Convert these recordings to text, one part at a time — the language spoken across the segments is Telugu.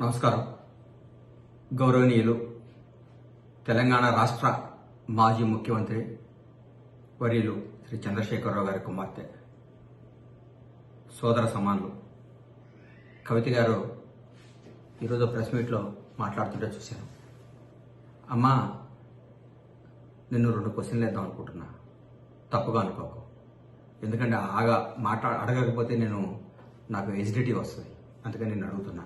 నమస్కారం. గౌరవనీయులు తెలంగాణ రాష్ట్ర మాజీ ముఖ్యమంత్రి వర్యులు శ్రీ చంద్రశేఖరరావు గారి కుమార్తె, సోదర సమానులు కవిత గారు ఈరోజు ప్రెస్ మీట్లో మాట్లాడుతుంటే చూశాను. అమ్మా, నిన్ను 2 క్వశ్చన్లు వేద్దాం అనుకుంటున్నా, తప్పుగా అనుకోకు. ఎందుకంటే అడగకపోతే నాకు ఎసిడిటీ వస్తుంది, అందుకని నేను అడుగుతున్నా.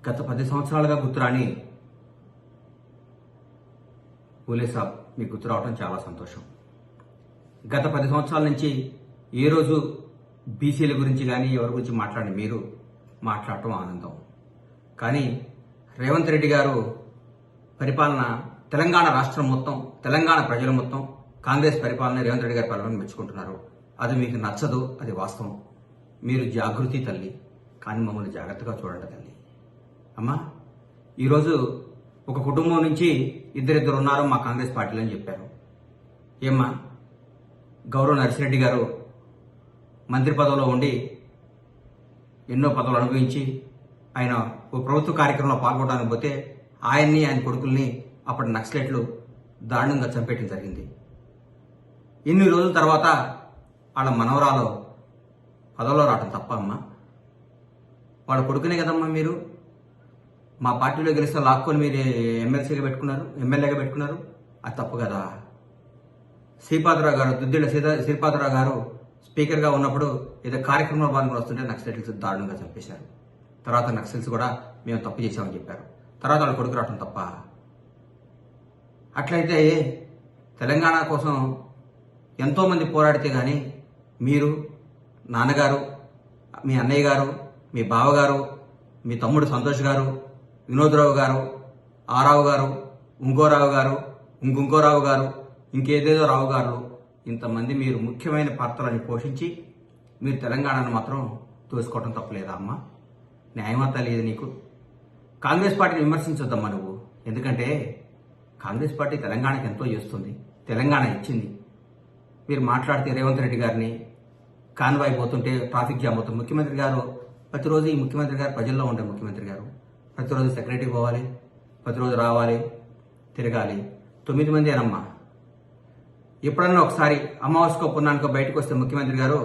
గత 10 సంవత్సరాలుగా గుర్తురాని పూలే సాబ్ మీకు గుర్తు రావడం చాలా సంతోషం. గత 10 సంవత్సరాల నుంచి ఏ రోజు బీసీల గురించి కానీ ఎవరి గురించి మీరు మాట్లాడటం ఆనందం. కానీ రేవంత్ రెడ్డి గారు పరిపాలన, తెలంగాణ రాష్ట్రం మొత్తం, తెలంగాణ ప్రజలు మొత్తం కాంగ్రెస్ పరిపాలన, రేవంత్ రెడ్డి గారి పరిపాలన మెచ్చుకుంటున్నారు. అది మీకు నచ్చదు, అది వాస్తవం. మీరు జాగృతి తల్లి, కానీ మమ్మల్ని జాగ్రత్తగా చూడండి తల్లి. అమ్మా, ఈరోజు ఒక కుటుంబం నుంచి ఇద్దరు ఉన్నారు మా కాంగ్రెస్ పార్టీలో అని చెప్పారు. ఏమ్మా, గౌరవ నర్సిరెడ్డి గారు మంత్రి పదవిలో ఉండి ఎన్నో పదవులు అనుభవించి ఆయన ఓ ప్రభుత్వ కార్యక్రమంలో పాల్గొనడానికి పోతే ఆయన్ని, ఆయన కొడుకుల్ని అప్పటి నక్సలైట్లు దారుణంగా చంపేయడం జరిగింది. ఇన్ని రోజుల తర్వాత వాళ్ళ మనవరాలు పదవిలో రావడం తప్ప అమ్మా? వాళ్ళ కొడుకునే కదమ్మా మీరు మా పార్టీలో గెలిస్తే లాక్కొని మీరు ఎమ్మెల్యేగా పెట్టుకున్నారు. అది తప్పు కదా. శ్రీపాదరావు గారు, దుద్దిళ్ల శ్రీపాదరావు గారు స్పీకర్గా ఉన్నప్పుడు ఏదో కార్యక్రమంలో పాల్గొని వస్తుంటే నక్సలైట్స్ దారుణంగా చంపేశారు. తర్వాత నక్సల్స్ కూడా మేము తప్పు చేశామని చెప్పారు. తర్వాత వాళ్ళ కొడుకు రావడం తప్ప? అట్లయితే తెలంగాణ కోసం ఎంతోమంది పోరాడితే కానీ మీరు, నాన్నగారు, మీ అన్నయ్య గారు, మీ బావగారు, మీ తమ్ముడు సంతోష్ గారు, వినోద్రావు గారు, ఆరావు గారు, ఇంకోరావు గారు, ఇంకోరావు గారు, ఇంకేదేదో రావు గారు, ఇంతమంది మీరు ముఖ్యమైన పాత్రలను పోషించి మీరు తెలంగాణను మాత్రం తోసుకోవటం తప్పలేదా అమ్మా? న్యాయమత లేదు నీకు? కాంగ్రెస్ పార్టీని విమర్శించొద్దమ్మా నువ్వు. ఎందుకంటే కాంగ్రెస్ పార్టీ తెలంగాణకి ఎంతో చేస్తుంది, తెలంగాణ ఇచ్చింది. మీరు మాట్లాడితే రేవంత్ రెడ్డి గారిని కాన్వాయ్ పోతుంటే ట్రాఫిక్ జామ్ అవుతుంది. ముఖ్యమంత్రి గారు ప్రతిరోజు, ఈ ముఖ్యమంత్రి గారు ప్రజల్లో ఉండే ముఖ్యమంత్రి గారు ప్రతిరోజు సెక్రటరీ పోవాలి, ప్రతిరోజు రావాలి, తిరగాలి. 9 మంది అనమ్మా. ఎప్పుడన్నా ఒకసారి అమావాస్యకో పున్నానికో బయటకు వస్తే ముఖ్యమంత్రి గారు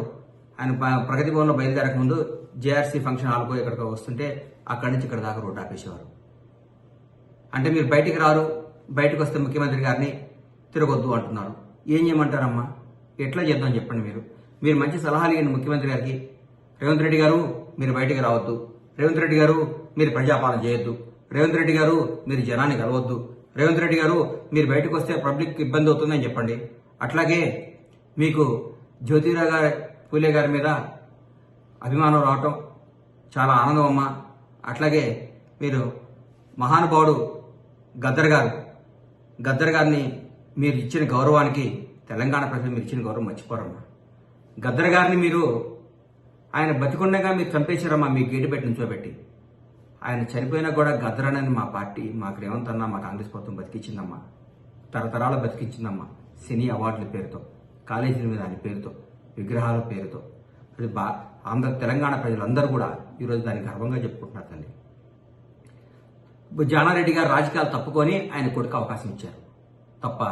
ఆయన ప్రగతి భవన్లో బయలుదేరక ముందు జేఆర్సీ ఫంక్షన్ హాల్కో ఇక్కడికో వస్తుంటే అక్కడి నుంచి ఇక్కడ దాకా రోడ్డు ఆపేసేవారు. అంటే మీరు బయటికి రారు, బయటకు వస్తే ముఖ్యమంత్రి గారిని తిరగొద్దు అంటున్నారు. ఏం చేయమంటారమ్మా? ఎట్లా చేద్దాం చెప్పండి. మీరు మంచి సలహాలు ఇవ్వండి ముఖ్యమంత్రి గారికి. రేవంత్ రెడ్డి గారు మీరు బయటికి రావద్దు, రేవంత్ రెడ్డి గారు మీరు ప్రజాపాలన చేయొద్దు, రేవంత్ రెడ్డి గారు మీరు జనాన్ని కలవద్దు, రేవంత్ రెడ్డి గారు మీరు బయటకు వస్తే పబ్లిక్ ఇబ్బంది అవుతుందని చెప్పండి. అట్లాగే మీకు జ్యోతిరావు గారి, పూలే గారి మీద అభిమానం రావటం చాలా ఆనందం అమ్మా. అట్లాగే మీరు మహానుభావుడు గద్దర్ గారిని మీరు ఇచ్చిన గౌరవానికి తెలంగాణ ప్రజలు మీరు ఇచ్చిన గౌరవం మర్చిపోరమ్మా. గద్దర్ గారిని మీరు, ఆయన బతికుండగా మీరు చంపేశారమ్మా, మీ గేటు పెట్టి నుంచోబెట్టి. ఆయన చనిపోయినా కూడా గద్దరనని మా పార్టీ, మాకు రేవంత్ అన్న, మా కాంగ్రెస్ ప్రభుత్వం బతికించిందమ్మా. తరతరాలు బతికించిందమ్మా. సినీ అవార్డుల పేరుతో, కాలేజీల మీద ఆయన పేరుతో, విగ్రహాల పేరుతో. అది తెలంగాణ ప్రజలందరూ కూడా ఈరోజు దాన్ని గర్వంగా చెప్పుకుంటున్నారు తల్లి. జానారెడ్డి గారు రాజకీయాలు తప్పుకొని ఆయన కొడుకు అవకాశం ఇచ్చారు తప్ప?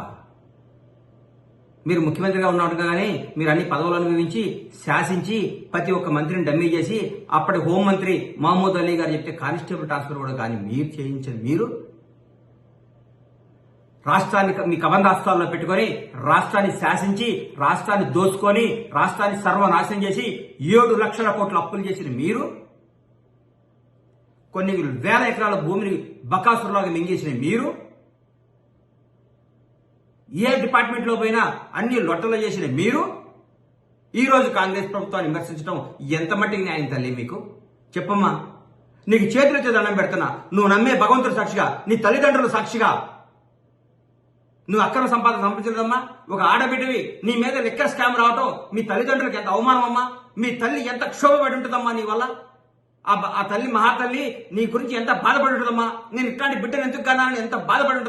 మీరు ముఖ్యమంత్రిగా ఉన్నాడు కానీ మీరు అన్ని పదవులు అనుభవించి, శాసించి, ప్రతి ఒక్క మంత్రిని డమ్మీ చేసి, అప్పటి హోంమంత్రి మహమూద్ అలీ గారు చెప్తే కానిస్టేబుల్ ట్రాన్స్ఫర్ కూడా కానీ మీరు చేయించండి. మీరు రాష్ట్రాన్ని మీ కబంధాస్తాల్లో పెట్టుకొని రాష్ట్రాన్ని శాసించి, రాష్ట్రాన్ని దోచుకొని, రాష్ట్రాన్ని సర్వనాశనం చేసి 7 లక్షల కోట్ల అప్పులు చేసిన మీరు, కొన్ని వేల ఎకరాల భూమిని బకాసురులాగా మింగేసిన మీరు, ఏ డిపార్ట్మెంట్లో పోయినా అన్ని లొట్టలు చేసిన మీరు, ఈరోజు కాంగ్రెస్ ప్రభుత్వాన్ని విమర్శించడం ఎంత మట్టికి న్యాయం తల్లి మీకు? చెప్పమ్మా. నీకు చేతులెత్తి దండం పెడుతున్నా. నువ్వు నమ్మే భగవంతుడు సాక్షిగా, నీ తల్లిదండ్రుల సాక్షిగా, నువ్వు అక్రమ సంపాదన సంపాదించదమ్మా. ఒక ఆడబిడ్డవి నీ మీద లెక్కర్ స్కామ్ రావటం మీ తల్లిదండ్రులకు ఎంత అవమానం అమ్మా. మీ తల్లి ఎంత క్షోభపడి ఉంటుందమ్మా నీ వల్ల. ఆ తల్లి, మహాతల్లి నీ గురించి ఎంత బాధపడి ఉంటుందమ్మా. నేను ఇట్లాంటి బిడ్డను ఎందుకు కన్నా ఎంత బాధపడి